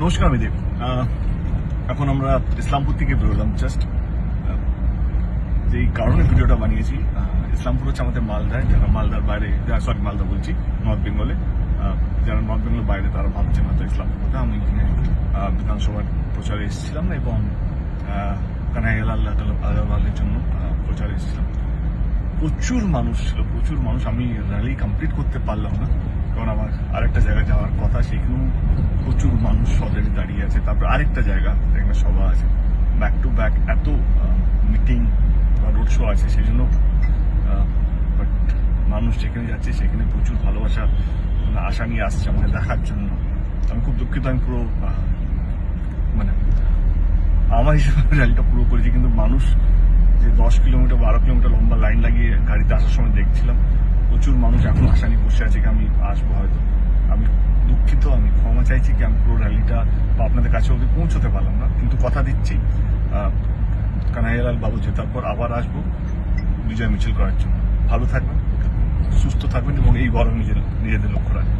নমস্কার, আমি দেব। এখন আমরা ইসলামপুর থেকে বেরোলাম। জাস্ট যেই কারণে ভিডিওটা বানিয়েছি, ইসলামপুর হচ্ছে আমাদের মালদায়, যারা মালদার বাইরে, মালদা বলছি, নর্থ বেঙ্গলে, যারা নর্থ বেঙ্গলের বাইরে তারা ভাবছেন হয়তো ইসলামপুর কথা। আমি এখানে বিধানসভার প্রচারে এসেছিলাম না, এবং কানাইয়ালাল আগারওয়ালের জন্য প্রচারে এসেছিলাম। প্রচুর মানুষ ছিল, প্রচুর মানুষ। আমি র্যালি কমপ্লিট করতে পারলাম না, কারণ আমার আরেকটা জায়গায় যাওয়ার কথা, সেখানেও প্রচুর মানুষ অলরেডি দাঁড়িয়ে আছে। তারপর আরেকটা জায়গা, একটা সভা আছে, ব্যাক টু ব্যাক এত মিটিং বা রোড শো আছে, সেই জন্য বাট মানুষ যেখানে যাচ্ছে সেখানে প্রচুর ভালোবাসা, আশা নিয়ে আসছে আমাকে দেখার জন্য। আমি খুব দুঃখিত, আমি পুরো মানে আমার হিসেবে র্যালিটা পুরো করেছি, কিন্তু মানুষ যে 10 কিলোমিটার 12 কিলোমিটার লম্বা লাইন লাগিয়ে গাড়িতে আসার সময় দেখছিলাম, প্রচুর মানুষ এখন আশা নিয়ে বসে আছে কি আমি আসবো হয়তো। আমি দুঃখিত, আমি ক্ষমা চাইছি কি আমি পুরো র্যালিটা বা আপনাদের কাছে অবধি পৌঁছতে পারলাম না, কিন্তু কথা দিচ্ছি কানাইয়ালাল বাবু জেতার পর আবার আসবো বিজয় মিছিল করার জন্য। ভালো থাকবেন, সুস্থ থাকবেন, এবং এই গরম নিজেদের লক্ষ্য রাখবেন।